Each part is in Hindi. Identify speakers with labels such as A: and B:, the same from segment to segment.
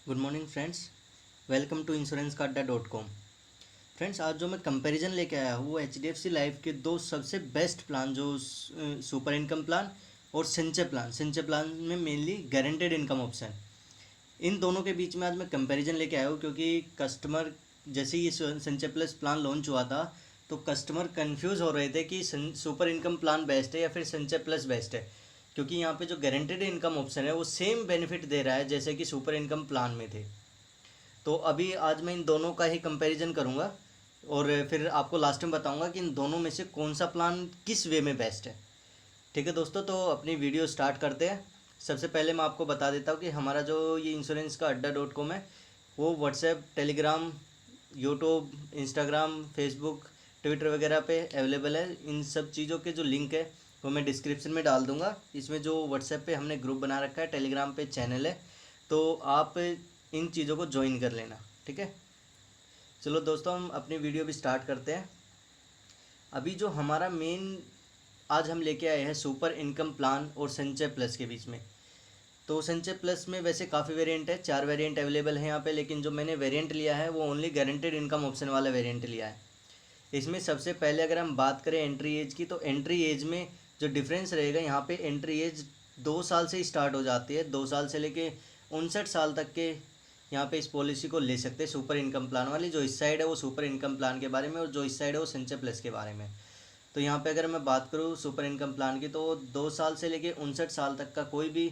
A: Good morning friends. Welcome to इंश्योरेंसकार्डा.com। फ्रेंड्स, आज जो मैं कंपैरिजन लेके आया हूँ वो HDFC लाइफ के दो सबसे बेस्ट प्लान जो सुपर इनकम प्लान और सिंचे प्लान में मेनली गारंटेड इनकम ऑप्शन, इन दोनों के बीच में आज मैं कंपैरिजन लेके आया हूँ। क्योंकि कस्टमर जैसे ही सिंचे प्लस प्लान लॉन्च हुआ था तो कस्टमर कंफ्यूज हो रहे थे कि सुपर इनकम प्लान बेस्ट है या फिर सिंचे प्लस बेस्ट है। क्योंकि यहाँ पे जो गारंटेड इनकम ऑप्शन है वो सेम बेनिफिट दे रहा है जैसे कि सुपर इनकम प्लान में थे। तो अभी आज मैं इन दोनों का ही कंपैरिजन करूँगा और फिर आपको लास्ट में बताऊँगा कि इन दोनों में से कौन सा प्लान किस वे में बेस्ट है। ठीक है दोस्तों, तो अपनी वीडियो स्टार्ट करते हैं। सबसे पहले मैं आपको बता देता हूँ कि हमारा जो ये इंश्योरेंस का अड्डा.com है वो WhatsApp, Telegram, YouTube, Instagram, Facebook, Twitter वगैरह पे अवेलेबल है। इन सब चीज़ों के जो लिंक है वो मैं डिस्क्रिप्शन में डाल दूँगा। इसमें जो व्हाट्सएप पे हमने ग्रुप बना रखा है, टेलीग्राम पे चैनल है, तो आप इन चीज़ों को ज्वाइन कर लेना। ठीक है, चलो दोस्तों हम अपनी वीडियो भी स्टार्ट करते हैं। अभी जो हमारा मेन आज हम लेके आए हैं सुपर इनकम प्लान और संचय प्लस के बीच में। तो संचय प्लस में वैसे काफ़ी वेरिएंट है, 4 वेरिएंट अवेलेबल है यहाँ पे, लेकिन जो मैंने वेरिएंट लिया है वो ओनली गारंटेड इनकम ऑप्शन वाला वेरिएंट लिया है। इसमें सबसे पहले अगर हम बात करें एंट्री एज की, तो एंट्री एज में जो डिफरेंस रहेगा यहाँ पे, एंट्री एज 2 साल से ही स्टार्ट हो जाती है। 2 साल से लेके 59 साल तक के यहाँ पे इस पॉलिसी को ले सकते हैं सुपर इनकम प्लान वाली। जो इस साइड है वो सुपर इनकम प्लान के बारे में और जो इस साइड है वो संचय प्लस के बारे में। तो यहाँ पे अगर मैं बात करूँ सुपर इनकम प्लान की, तो 2 साल से लेके 59 साल तक का कोई भी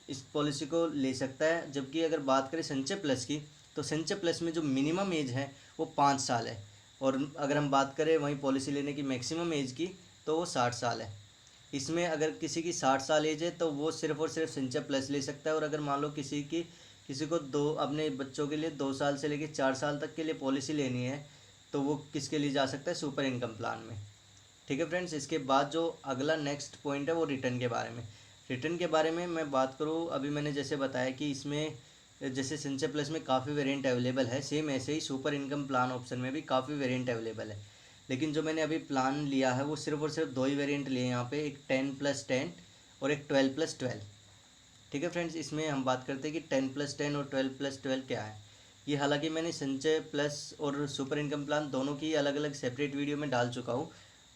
A: इस पॉलिसी को ले सकता है। जबकि अगर बात करें संचय प्लस की, तो संचय प्लस में जो मिनिमम एज है वो 5 साल है, और अगर हम बात करें वहीं पॉलिसी लेने की मैक्सिमम एज की तो वो 60 साल है। इसमें अगर किसी की 60 साल एज है तो वो सिर्फ और सिर्फ संचय प्लस ले सकता है। और अगर मान लो किसी को दो अपने बच्चों के लिए 2 साल से लेकर 4 साल तक के लिए पॉलिसी लेनी है तो वो किसके लिए जा सकता है, सुपर इनकम प्लान में। ठीक है फ्रेंड्स, इसके बाद जो अगला नेक्स्ट पॉइंट है वो रिटर्न के बारे में। रिटर्न के बारे में मैं बात करूँ, अभी मैंने जैसे बताया कि इसमें जैसे संचय प्लस में काफ़ी वेरिएंट अवेलेबल है, सेम ऐसे ही सुपर इनकम प्लान ऑप्शन में भी काफ़ी वेरिएंट अवेलेबल है। लेकिन जो मैंने अभी प्लान लिया है वो सिर्फ और सिर्फ 2 ही वेरिएंट लिए हैं यहाँ पे, एक 10+10 और एक 12+12। ठीक है फ्रेंड्स, इसमें हम बात करते हैं कि 10+10 और 12+12 क्या है। ये हालांकि मैंने संचय प्लस और सुपर इनकम प्लान दोनों की अलग अलग सेपरेट वीडियो में डाल चुका हूँ,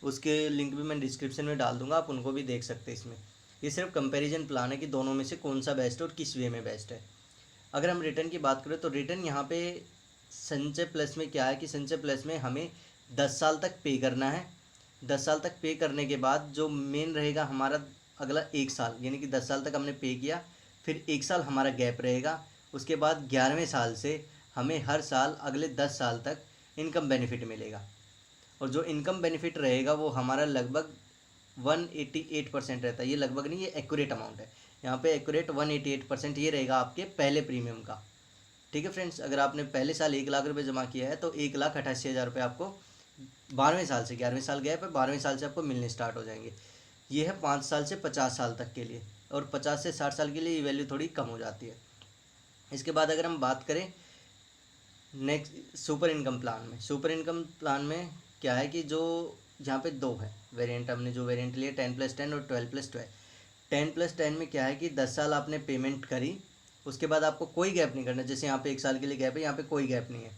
A: उसके लिंक भी मैं डिस्क्रिप्शन में डाल दूंगा, आप उनको भी देख सकते हैं। इसमें ये सिर्फ कंपैरिजन प्लान है कि दोनों में से कौन सा बेस्ट है और किस वे में बेस्ट है। अगर हम रिटर्न की बात करें तो रिटर्न यहाँ पे संचय प्लस में क्या है कि संचय प्लस में हमें 10 साल तक पे करना है। 10 साल तक पे करने के बाद जो मेन रहेगा हमारा अगला 1 साल, यानी कि 10 साल तक हमने पे किया, फिर 1 साल हमारा गैप रहेगा। उसके बाद 11वें साल से हमें हर साल अगले 10 साल तक इनकम बेनिफिट मिलेगा। और जो इनकम बेनिफिट रहेगा वो हमारा लगभग 188% रहता है। ये लगभग नहीं, ये एक्यूरेट अमाउंट है। यहाँ पे एक्यूरेट 188% ये रहेगा आपके पहले प्रीमियम का। ठीक है फ्रेंड्स, अगर आपने पहले साल 1 लाख रुपये जमा किया है तो 1,88,000 रुपये आपको 12वें साल से, 11वें साल गया है, 12वें साल से आपको मिलने स्टार्ट हो जाएंगे। ये है 5 साल से 50 साल तक के लिए, और 50 से 60 साल के लिए ये वैल्यू थोड़ी कम हो जाती है। इसके बाद अगर हम बात करें नेक्स्ट सुपर इनकम प्लान में, सुपर इनकम प्लान में क्या है कि जो यहाँ पे 2 है वेरिएंट, हमने जो वेरिएंट लिए 10+10 और 12+12। 10+10 में क्या है कि 10 साल आपने पेमेंट करी, उसके बाद आपको कोई गैप नहीं करना। जैसे यहाँ पे 1 साल के लिए गैप है, यहाँ पे कोई गैप नहीं है,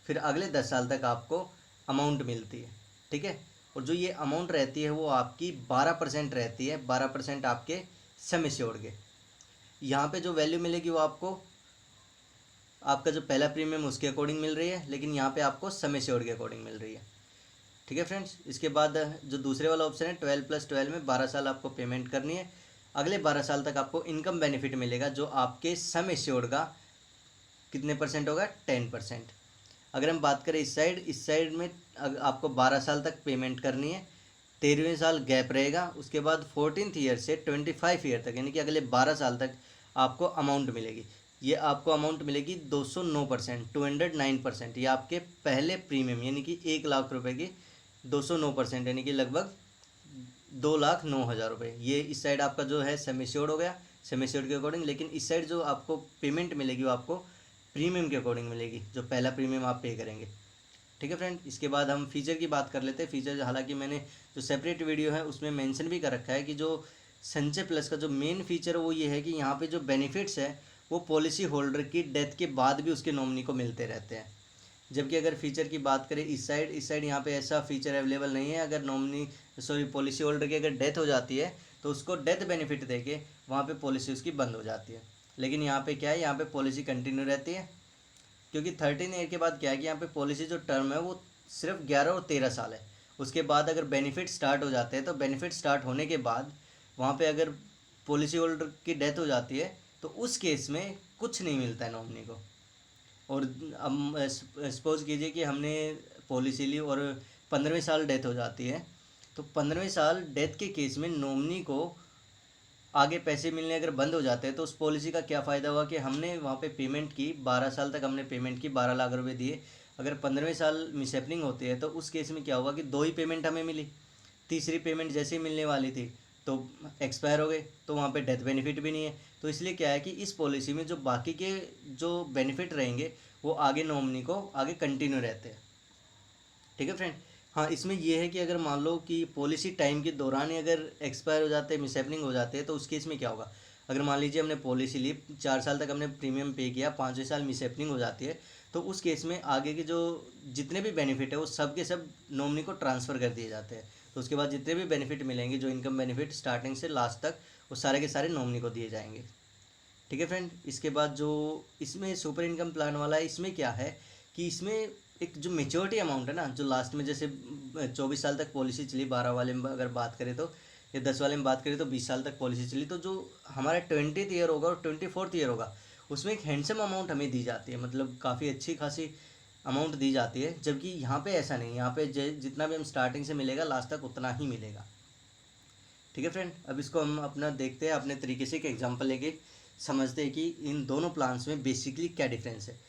A: फिर अगले 10 साल तक आपको अमाउंट मिलती है। ठीक है, और जो ये अमाउंट रहती है वो आपकी 12% रहती है, 12% आपके सम एश्योर्ड के। यहाँ पे जो वैल्यू मिलेगी वो आपको आपका जो पहला प्रीमियम उसके अकॉर्डिंग मिल रही है, लेकिन यहाँ पे आपको सम एश्योर्ड के अकॉर्डिंग मिल रही है। ठीक है फ्रेंड्स, इसके बाद जो दूसरे वाला ऑप्शन है 12+12 में 12 साल आपको पेमेंट करनी है, अगले 12 साल तक आपको इनकम बेनिफिट मिलेगा जो आपके सम एश्योर्ड का कितने परसेंट होगा, 10%। अगर हम बात करें इस साइड में आपको 12 साल तक पेमेंट करनी है, 13वें साल गैप रहेगा, उसके बाद 14th ईयर से 25 ईयर तक, यानी कि अगले 12 साल तक आपको अमाउंट मिलेगी। ये आपको अमाउंट मिलेगी 209%, 209%। ये आपके पहले प्रीमियम यानी कि 1 लाख रुपए की 209%, यानी कि लगभग 2,09,000 रुपये। ये इस साइड आपका जो है सेम एश्योर्ड हो गया, सेम एश्योर्ड के अकॉर्डिंग। लेकिन इस साइड जो आपको पेमेंट मिलेगी वो आपको प्रीमियम के अकॉर्डिंग मिलेगी, जो पहला प्रीमियम आप पे करेंगे। ठीक है फ्रेंड, इसके बाद हम फीचर की बात कर लेते हैं। फीचर हालांकि मैंने जो सेपरेट वीडियो है उसमें मेंशन भी कर रखा है कि जो संचय प्लस का जो मेन फीचर है वो ये है कि यहाँ पे जो बेनिफिट्स है वो पॉलिसी होल्डर की डेथ के बाद भी उसके नॉमिनी को मिलते रहते हैं। जबकि अगर फीचर की बात करें इस साइड यहाँ पे ऐसा फीचर अवेलेबल नहीं है। अगर पॉलिसी होल्डर की अगर डेथ हो जाती है तो उसको डेथ बेनिफिट देके वहाँ पे पॉलिसी उसकी बंद हो जाती है। लेकिन यहाँ पे क्या है, यहाँ पे पॉलिसी कंटिन्यू रहती है, क्योंकि 13 ईयर के बाद क्या है कि यहाँ पे पॉलिसी जो टर्म है वो सिर्फ 11 और 13 साल है। उसके बाद अगर बेनिफिट स्टार्ट हो जाते हैं तो बेनिफिट स्टार्ट होने के बाद वहाँ पे अगर पॉलिसी होल्डर की डेथ हो जाती है तो उस केस में कुछ नहीं मिलता है नॉमिनी को। और हम सपोज कीजिए कि हमने पॉलिसी ली और 15वें साल डेथ हो जाती है, तो 15वें साल डेथ के केस में नॉमिनी को आगे पैसे मिलने अगर बंद हो जाते हैं तो उस पॉलिसी का क्या फ़ायदा हुआ कि हमने वहाँ पे पेमेंट की, 12 साल तक हमने पेमेंट की, 12 लाख रुपए दिए। अगर 15वें साल मिसहैपनिंग होती है तो उस केस में क्या हुआ कि 2 ही पेमेंट हमें मिली, तीसरी पेमेंट जैसे ही मिलने वाली थी तो एक्सपायर हो गए, तो वहाँ पे डेथ बेनिफिट भी नहीं है। तो इसलिए क्या है कि इस पॉलिसी में जो बाकी के जो बेनिफिट रहेंगे वो आगे नॉमिनी को आगे कंटिन्यू रहते हैं। ठीक है फ्रेंड। हाँ, इसमें ये है कि अगर मान लो कि पॉलिसी टाइम के दौरान ही अगर एक्सपायर हो जाते हैं, मिसहैपनिंग हो जाते हैं, तो उस केस में क्या होगा। अगर मान लीजिए हमने पॉलिसी ली, 4 साल तक हमने प्रीमियम पे किया, 5वें साल मिसहैपनिंग हो जाती है, तो उस केस में आगे के जो जितने भी बेनिफिट है वो सब के सब नॉमिनी को ट्रांसफ़र कर दिए जाते हैं। तो उसके बाद जितने भी बेनिफिट मिलेंगे, जो इनकम बेनिफिट स्टार्टिंग से लास्ट तक, वो सारे के सारे नॉमिनी को दिए जाएंगे। ठीक है फ्रेंड। इसके बाद जो इसमें सुपर इनकम प्लान वाला है, इसमें क्या है कि इसमें एक जो मेच्योरिटी अमाउंट है ना, जो लास्ट में जैसे 24 साल तक पॉलिसी चली, 12 वाले में अगर बात करें तो, या 10 वाले में बात करें तो 20 साल तक पॉलिसी चली, तो जो हमारा 20th ईयर होगा और 24th ईयर होगा उसमें एक हैंडसम अमाउंट हमें दी जाती है, मतलब काफ़ी अच्छी खासी अमाउंट दी जाती है। जबकि यहाँ पे ऐसा नहीं, यहाँ पे जितना भी हम स्टार्टिंग से मिलेगा लास्ट तक उतना ही मिलेगा। ठीक है फ्रेंड। अब इसको हम अपना देखते हैं अपने तरीके से एक एग्जांपल लेके समझते हैं कि इन दोनों प्लान्स में बेसिकली क्या डिफरेंस है।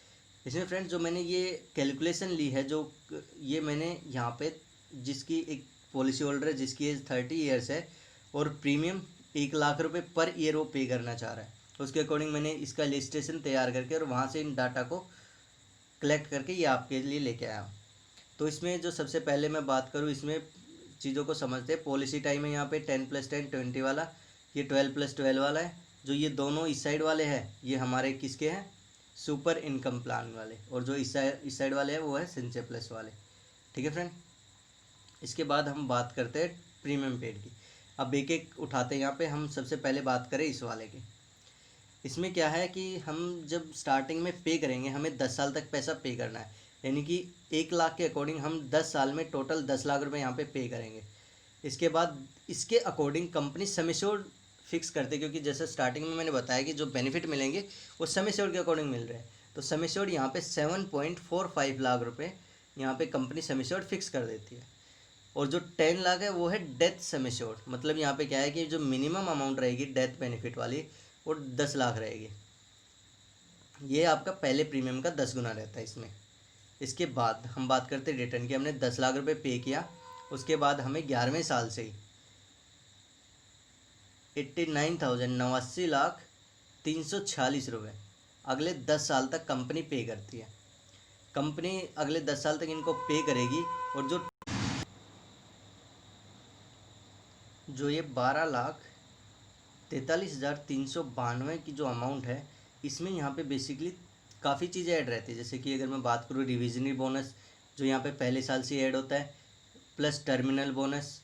A: इसमें फ्रेंड जो मैंने ये कैलकुलेशन ली है, जो ये मैंने यहाँ पे जिसकी एक पॉलिसी होल्डर है जिसकी एज 30 ईयर्स है और प्रीमियम 1 लाख रुपए पर ईयर वो पे करना चाह रहा है, उसके अकॉर्डिंग मैंने इसका लिस्टेशन तैयार करके और वहाँ से इन डाटा को कलेक्ट करके ये आपके लिए लेके आया हूँ। तो इसमें जो सबसे पहले मैं बात करूँ, इसमें चीज़ों को समझते हैं। पॉलिसी टाइम है यहाँ पे 10+10 20 वाला, ये 12+12 वाला है। जो ये दोनों इस साइड वाले हैं ये हमारे किसके हैं, सुपर इनकम प्लान वाले, और जो इस साइड वाले हैं वो है सिंचे प्लस वाले। ठीक है फ्रेंड। इसके बाद हम बात करते हैं प्रीमियम पेड की। अब एक एक उठाते हैं। यहाँ पे हम सबसे पहले बात करें इस वाले की। इसमें क्या है कि हम जब स्टार्टिंग में पे करेंगे हमें 10 साल तक पैसा पे करना है, यानी कि 1 लाख के अकॉर्डिंग हम 10 साल में टोटल 10 लाख रुपए यहाँ पे करेंगे। इसके बाद इसके according company sum assured fix करते, क्योंकि जैसे स्टार्टिंग में मैंने बताया कि जो बेनिफिट मिलेंगे वो सम एश्योर्ड के अकॉर्डिंग मिल रहे हैं। तो सम एश्योर्ड यहाँ पे 7.45 लाख रुपए यहाँ पे कंपनी सम एश्योर्ड फिक्स कर देती है। और जो 10 लाख है वो है डेथ सम एश्योर्ड, मतलब यहाँ पे क्या है कि जो मिनिमम अमाउंट रहेगी डेथ बेनिफिट वाली वो 10 लाख रहेगी। ये आपका पहले प्रीमियम का 10 गुना रहता है इसमें। इसके बाद हम बात करते हैं रिटर्न की। हमने 10 लाख रुपए पे किया, उसके बाद हमें 11वें साल से ही 89,000 89,346 रुपये अगले 10 साल तक कंपनी पे करती है। कंपनी अगले 10 साल तक इनको पे करेगी। और जो ये 12,43,392 की जो अमाउंट है, इसमें यहाँ पे बेसिकली काफ़ी चीज़ें ऐड रहती है। जैसे कि अगर मैं बात करूँ रिविजनरी बोनस जो यहाँ पे पहले साल से ऐड होता है, प्लस टर्मिनल बोनस,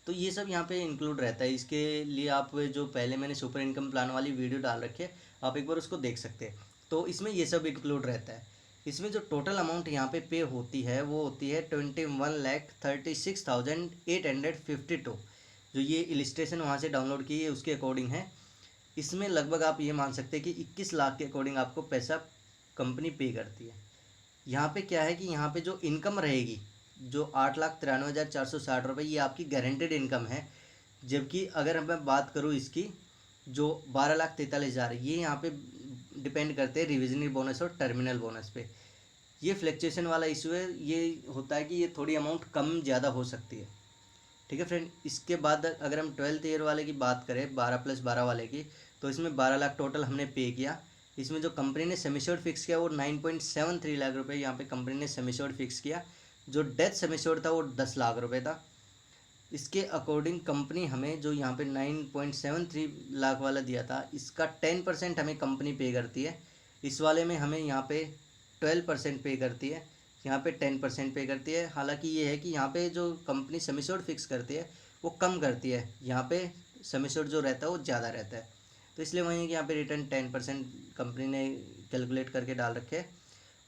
A: तो ये सब यहाँ पे इंक्लूड रहता है। इसके लिए आप जो पहले मैंने सुपर इनकम प्लान वाली वीडियो डाल रखी है, आप एक बार उसको देख सकते हैं। तो इसमें ये सब इंक्लूड रहता है। इसमें जो टोटल अमाउंट यहाँ पे होती है वो होती है 21,36,852। जो ये इलिस्ट्रेशन वहाँ से डाउनलोड की है उसके अकॉर्डिंग है। इसमें लगभग आप ये मान सकते हैं कि 21 लाख के अकॉर्डिंग आपको पैसा कंपनी पे करती है। यहाँ पे क्या है कि यहाँ पे जो इनकम रहेगी, जो 8,93,460 रुपये, ये आपकी गारंटेड इनकम है। जबकि अगर मैं बात करूँ इसकी, जो 12,43,000 ये यहाँ पे डिपेंड करते हैं रिविजनरी बोनस और टर्मिनल बोनस पे। ये फ्लक्चुएशन वाला इशू है, ये होता है कि ये थोड़ी अमाउंट कम ज़्यादा हो सकती है। ठीक है फ्रेंड। इसके बाद अगर हम 12th ईयर वाले की बात करें 12+12 वाले की, तो इसमें 12 लाख टोटल हमने पे किया। इसमें जो कंपनी ने सम एश्योर्ड फिक्स किया वो 9.73 लाख रुपए यहाँ पे कंपनी ने सम एश्योर्ड फिक्स किया। जो डेथ सम एश्योर्ड था वो 10 लाख रुपए था। इसके अकॉर्डिंग कंपनी हमें जो यहाँ पे 9.73 लाख वाला दिया था, इसका 10% हमें कंपनी पे करती है। इस वाले में हमें यहाँ पे 12% पे करती है, यहाँ पे 10% पे करती है। हालांकि ये है कि यहाँ पे जो कंपनी सम एश्योर्ड फिक्स करती है वो कम करती है, यहाँ पे सम एश्योर्ड जो रहता है वो ज़्यादा रहता है। तो इसलिए वही है कि यहाँ पे रिटर्न 10% कंपनी ने कैलकुलेट करके डाल रखे हैं।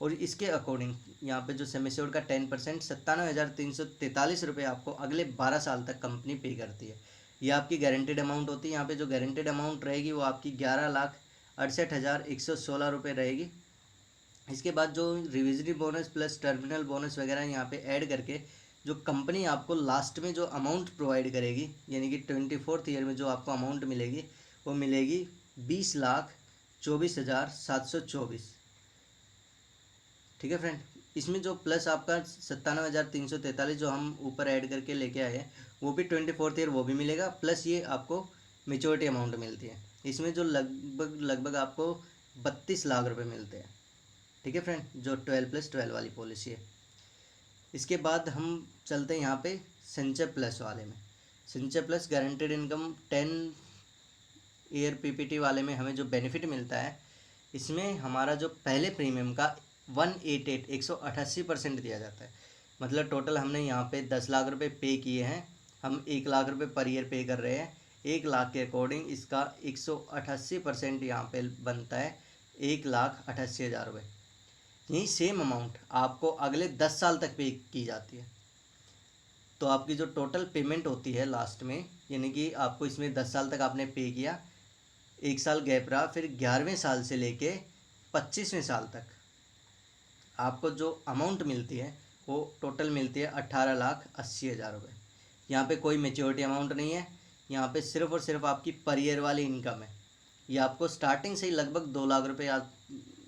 A: और इसके अकॉर्डिंग यहाँ पे जो सम एश्योर्ड का 10% 97,343 रुपये आपको अगले 12 साल तक कंपनी पे करती है। ये आपकी गारंटेड अमाउंट होती है। यहाँ पे जो गारंटेड अमाउंट रहेगी वो आपकी 11,68,116 रुपये रहेगी। इसके बाद जो रिविजरी बोनस प्लस टर्मिनल बोनस वगैरह यहाँ पे ऐड करके जो कंपनी आपको लास्ट में जो अमाउंट प्रोवाइड करेगी, यानी कि 24th ईयर में जो आपको अमाउंट मिलेगी वो मिलेगी 20,24,724। ठीक है फ्रेंड। इसमें जो प्लस आपका 97,343 जो हम ऊपर ऐड करके लेके आए हैं वो भी 24th ईयर वो भी मिलेगा, प्लस ये आपको मेच्योरिटी अमाउंट मिलती है। इसमें जो लगभग आपको 32 लाख रुपए मिलते हैं। ठीक है फ्रेंड, जो 12+12 वाली पॉलिसी है। इसके बाद हम चलते हैं यहाँ पे संचय प्लस वाले में। संचय plus guaranteed income 10 year PPT वाले में हमें जो बेनिफिट मिलता है, इसमें हमारा जो पहले प्रीमियम का 188% दिया जाता है। मतलब टोटल हमने यहाँ पे 10 लाख रुपए पे किए हैं, हम 1 लाख रुपए पर ईयर पे कर रहे हैं। 1 लाख के अकॉर्डिंग इसका 188% यहाँ पे बनता है 1,88,000 रुपये। यही सेम अमाउंट आपको अगले 10 साल तक पे की जाती है। तो आपकी जो टोटल पेमेंट होती है लास्ट में, यानी कि आपको इसमें 10 साल तक आपने पे किया, 1 साल गैप रहा, फिर 11वें साल से लेके 25वें साल तक आपको जो अमाउंट मिलती है वो टोटल मिलती है 18,80,000 रुपये। यहाँ पे कोई मेच्योरिटी अमाउंट नहीं है, यहाँ पे सिर्फ और सिर्फ आपकी पर ईयर वाली इनकम है। ये आपको स्टार्टिंग से ही लगभग 2 लाख रुपये आप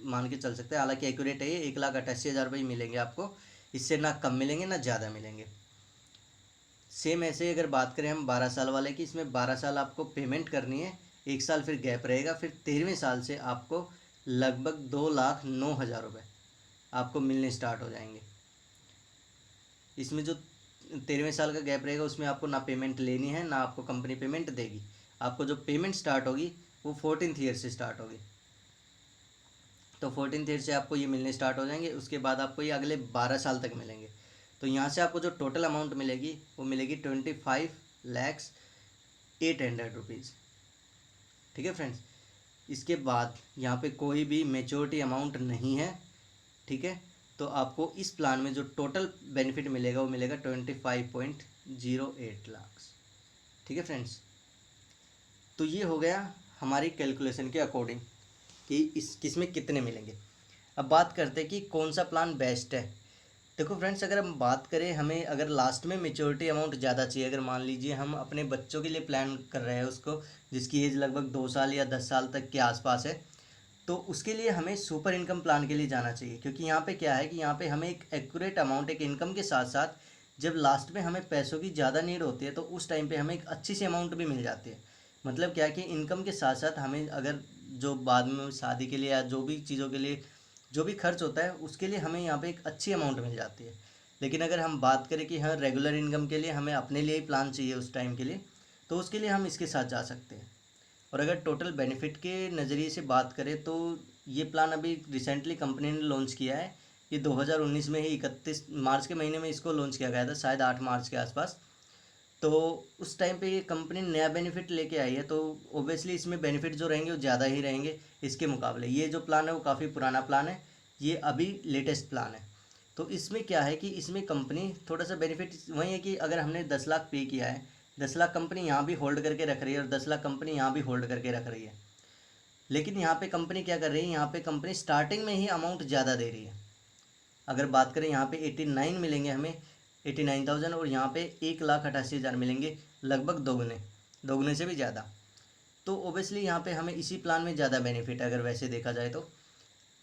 A: मान के चल सकते हैं। हालांकि एक्यूरेट है ये 1,88,000 रुपये मिलेंगे आपको, इससे ना कम मिलेंगे ना ज़्यादा मिलेंगे। सेम ऐसे ही अगर बात करें हम 12 साल वाले की, इसमें 12 साल आपको पेमेंट करनी है, 1 साल फिर गैप रहेगा, फिर 13वें साल से आपको लगभग 2,09,000 रुपये आपको मिलने स्टार्ट हो जाएंगे। इसमें जो 13वें साल का गैप रहेगा उसमें आपको ना पेमेंट लेनी है ना आपको कंपनी पेमेंट देगी। आपको जो पेमेंट स्टार्ट होगी वो 14th ईयर से स्टार्ट होगी। तो 14th ईयर से आपको ये मिलने स्टार्ट हो जाएंगे, उसके बाद आपको ये अगले 12 साल तक मिलेंगे। तो यहाँ से आपको जो टोटल अमाउंट मिलेगी वो मिलेगी 25,08,000 रुपीज़। ठीक है फ्रेंड्स। इसके बाद यहाँ पे कोई भी मेच्योरिटी अमाउंट नहीं है। ठीक है, तो आपको इस प्लान में जो टोटल बेनिफिट मिलेगा वो मिलेगा 25.08 लाख। ठीक है फ्रेंड्स। तो ये हो गया हमारी कैलकुलेशन के अकॉर्डिंग कि इस किसमें कितने मिलेंगे। अब बात करते हैं कि कौन सा प्लान बेस्ट है। देखो फ्रेंड्स, अगर हम बात करें, हमें अगर लास्ट में मेच्योरिटी अमाउंट ज़्यादा चाहिए, अगर मान लीजिए हम अपने बच्चों के लिए प्लान कर रहे हैं उसको, जिसकी एज लगभग 2 साल या 10 साल तक के आसपास है, तो उसके लिए हमें सुपर इनकम प्लान के लिए जाना चाहिए। क्योंकि यहाँ पे क्या है कि यहाँ पे हमें एक एक्यूरेट अमाउंट, एक इनकम के साथ साथ जब लास्ट में हमें पैसों की ज़्यादा नीड होती है तो उस टाइम पे हमें एक अच्छी सी अमाउंट भी मिल जाती है। मतलब क्या है कि इनकम के साथ साथ हमें अगर जो बाद में शादी के लिए या जो भी चीज़ों के लिए जो भी खर्च होता है उसके लिए हमें यहाँ पे एक अच्छी अमाउंट मिल जाती है। लेकिन अगर हम बात करें कि हाँ रेगुलर इनकम के लिए हमें अपने लिए ही प्लान चाहिए उस टाइम के लिए, तो उसके लिए हम इसके साथ जा सकते हैं। और अगर टोटल बेनिफिट के नज़रिए से बात करें तो ये प्लान अभी रिसेंटली कंपनी ने लॉन्च किया है। ये 2019 में ही 31 मार्च के महीने में इसको लॉन्च किया गया था, शायद 8 मार्च के आसपास। तो उस टाइम पे ये कंपनी नया बेनिफिट लेके आई है, तो ओबियसली इसमें बेनिफिट जो रहेंगे वो ज़्यादा ही रहेंगे इसके मुकाबले। ये जो प्लान है वो काफ़ी पुराना प्लान है, ये अभी लेटेस्ट प्लान है। तो इसमें क्या है कि इसमें कंपनी थोड़ा सा बेनिफिट वही है कि अगर हमने 10 लाख पे किया है, 10 लाख कंपनी यहाँ भी होल्ड करके रख रही है और 10 लाख कंपनी यहाँ भी होल्ड करके रख रही है। लेकिन यहाँ पे कंपनी क्या कर रही है, यहाँ पे कंपनी स्टार्टिंग में ही अमाउंट ज़्यादा दे रही है। अगर बात करें यहाँ पे 89 मिलेंगे हमें, 89,000, और यहाँ पे 1,88,000 मिलेंगे, लगभग दोगुने, दोगुने से भी ज़्यादा। तो ओबियसली यहाँ पे हमें इसी प्लान में ज़्यादा बेनिफिट है अगर वैसे देखा जाए तो।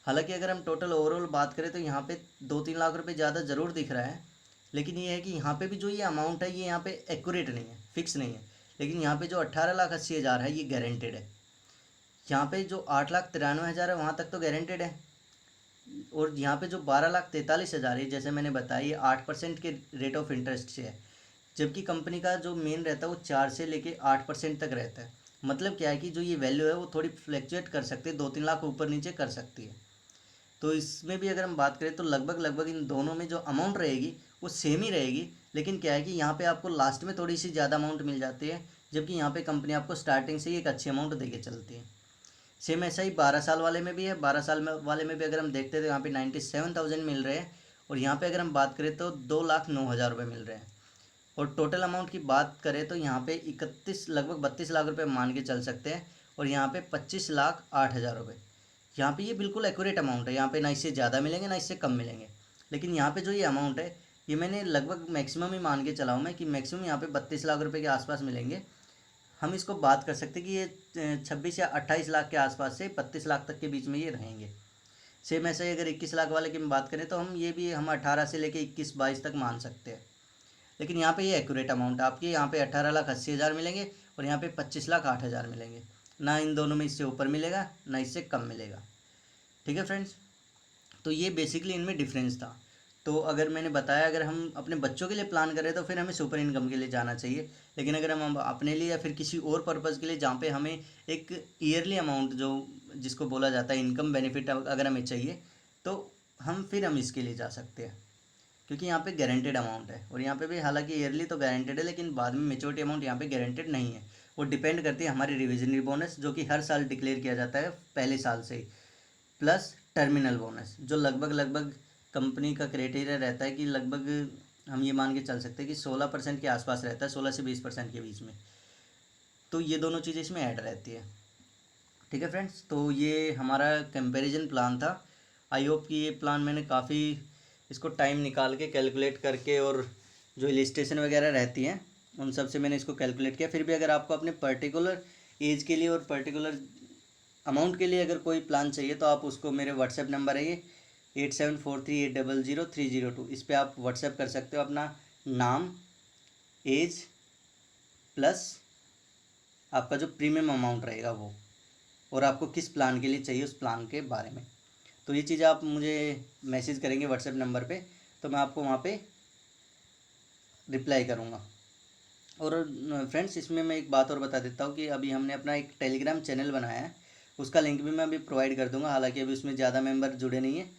A: हालांकि अगर हम टोटल ओवरऑल बात करें तो यहाँ पे 2-3 लाख रुपए ज़्यादा ज़रूर दिख रहा है, लेकिन ये है कि यहाँ पे भी जो ये अमाउंट है ये यहाँ पे एक्यूरेट नहीं है, फिक्स नहीं है। लेकिन यहाँ पे जो 18,80,000 है ये गारंटेड है। यहाँ पे जो 8,93,000 है वहाँ तक तो गारंटेड है, और यहाँ पे जो 12,43,000 है, जैसे मैंने बताया, ये 8% के रेट ऑफ इंटरेस्ट से है। जबकि कंपनी का जो मेन रहता है वो 4 से लेके 8% तक रहता है। मतलब क्या है कि जो ये वैल्यू है वो थोड़ी फ्लैक्चुएट कर सकती है, 2-3 लाख ऊपर नीचे कर सकती है। तो इसमें भी अगर हम बात करें तो लगभग लगभग इन दोनों में जो अमाउंट रहेगी वो सेम ही रहेगी, लेकिन क्या है कि यहाँ पे आपको लास्ट में थोड़ी सी ज़्यादा अमाउंट मिल जाती है, जबकि यहाँ पे कंपनी आपको स्टार्टिंग से ही एक अच्छी अमाउंट दे के चलती है। सेम ऐसा ही 12 साल वाले में भी है। 12 साल वाले में भी अगर हम देखते हैं तो यहाँ पे 97,000 मिल रहे हैं, और यहाँ पे अगर हम बात करें तो 2,09,000 रुपये मिल रहे हैं। और टोटल अमाउंट की बात करें तो यहाँ पे 32 मान के चल सकते हैं, और यहाँ पे 25,08,000 रुपये। यहाँ पे ये बिल्कुल एक्यूरेट अमाउंट है, यहाँ पे ना इससे ज़्यादा मिलेंगे ना इससे कम मिलेंगे। लेकिन यहाँ पे जो ये अमाउंट है ये मैंने लगभग मैक्सिमम ही मान के चला हूँ मैं कि मैक्सिमम यहाँ पे 32 लाख रुपये के आसपास मिलेंगे। हम इसको बात कर सकते हैं कि ये 26 या 28 लाख के आसपास से 32 लाख तक के बीच में ये रहेंगे। सेम ऐसे ही अगर 21 लाख वाले की हम बात करें तो हम 18 से लेके 21-22 तक मान सकते हैं। लेकिन यहाँ पे ये एक्यूरेट अमाउंट आपकी, यहाँ पे 18,80,000 मिलेंगे और यहाँ पे 25,08,000 मिलेंगे। ना इन दोनों में इससे ऊपर मिलेगा ना इससे कम मिलेगा। ठीक है फ्रेंड्स, तो ये बेसिकली इनमें डिफरेंस था। तो अगर मैंने बताया अगर हम अपने बच्चों के लिए प्लान करें तो फिर हमें सुपर इनकम के लिए जाना चाहिए, लेकिन अगर हम अपने लिए या फिर किसी और पर्पज़ के लिए जहाँ पे हमें एक ईयरली अमाउंट जो जिसको बोला जाता है इनकम बेनिफिट अगर हमें चाहिए तो हम इसके लिए जा सकते हैं, क्योंकि यहाँ पे गारंटेड अमाउंट है। और यहाँ पे भी हालांकि ईयरली तो गारंटेड है, लेकिन बाद में मेच्योरिटी अमाउंट यहाँ पे गारंटेड नहीं है। वो डिपेंड करती है हमारी रिविजनरी बोनस जो कि हर साल डिक्लेयर किया जाता है पहले साल से ही, प्लस टर्मिनल बोनस जो लगभग लगभग कंपनी का क्राइटेरिया रहता है कि लगभग हम ये मान के चल सकते हैं कि 16% के आसपास रहता है, 16 से 20% के बीच में। तो ये दोनों चीज़ें इसमें ऐड रहती है। ठीक है फ्रेंड्स, तो ये हमारा कंपैरिजन प्लान था। आई होप कि ये प्लान मैंने काफ़ी इसको टाइम निकाल के कैलकुलेट करके, और जो इलिस्ट्रेशन वगैरह रहती हैं उन सब से मैंने इसको कैलकुलेट किया। फिर भी अगर आपको अपने पर्टिकुलर एज के लिए और पर्टिकुलर अमाउंट के लिए अगर कोई प्लान चाहिए तो आप उसको, मेरे व्हाट्सएप नंबर है ये 8743800302, इस पर आप व्हाट्सएप कर सकते हो अपना नाम, एज प्लस आपका जो प्रीमियम अमाउंट रहेगा वो, और आपको किस प्लान के लिए चाहिए उस प्लान के बारे में। तो ये चीज़ आप मुझे मैसेज करेंगे व्हाट्सएप नंबर पे, तो मैं आपको वहाँ पे रिप्लाई करूँगा। और फ्रेंड्स इसमें मैं एक बात और बता देता हूँ कि अभी हमने अपना एक टेलीग्राम चैनल बनाया है, उसका लिंक भी मैं अभी प्रोवाइड कर दूँगा। हालांकि अभी उसमें ज़्यादा मेंबर जुड़े नहीं हैं,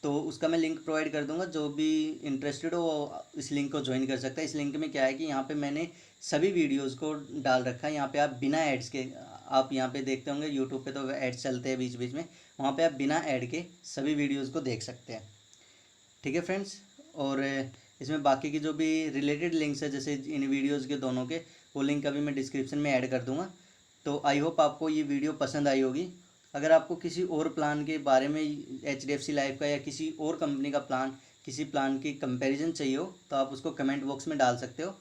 A: तो उसका मैं लिंक प्रोवाइड कर दूंगा। जो भी इंटरेस्टेड हो वो इस लिंक को ज्वाइन कर सकता है। इस लिंक में क्या है कि यहाँ पे मैंने सभी वीडियोस को डाल रखा है। यहाँ पे आप बिना एड्स के, आप यहाँ पे देखते होंगे यूट्यूब पे तो एड्स चलते हैं बीच बीच में, वहाँ पे आप बिना ऐड के सभी वीडियोज़ को देख सकते हैं। ठीक है फ्रेंड्स, और इसमें बाकी की जो भी रिलेटेड लिंक्स है जैसे इन वीडियोज़ के दोनों के, वो लिंक अभी मैं डिस्क्रिप्शन में ऐड कर दूँगा। तो आई होप आपको ये वीडियो पसंद आई होगी। अगर आपको किसी और प्लान के बारे में HDFC लाइफ का या किसी और कंपनी का प्लान, किसी प्लान की कंपैरिजन चाहिए हो तो आप उसको कमेंट बॉक्स में डाल सकते हो।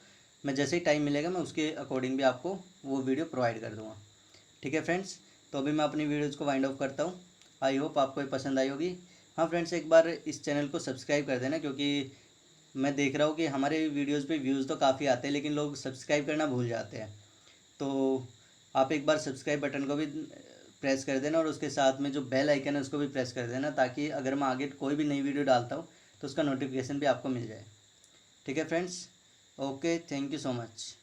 A: मैं जैसे ही टाइम मिलेगा मैं उसके अकॉर्डिंग भी आपको वो वीडियो प्रोवाइड कर दूँगा। ठीक है फ्रेंड्स, तो अभी मैं अपनी वीडियोज़ को वाइंड ऑफ करता हूँ। आई होप आपको ये पसंद आई होगी। हाँ फ्रेंड्स, एक बार इस चैनल को सब्सक्राइब कर देना, क्योंकि मैं देख रहा हूँ कि हमारे वीडियोज़ पे व्यूज़ तो काफ़ी आते हैं लेकिन लोग सब्सक्राइब करना भूल जाते हैं। तो आप एक बार सब्सक्राइब बटन को भी प्रेस कर देना, और उसके साथ में जो बेल आइकन है उसको भी प्रेस कर देना, ताकि अगर मैं आगे कोई भी नई वीडियो डालता हूँ तो उसका नोटिफिकेशन भी आपको मिल जाए। ठीक है friends, okay, thank you so much.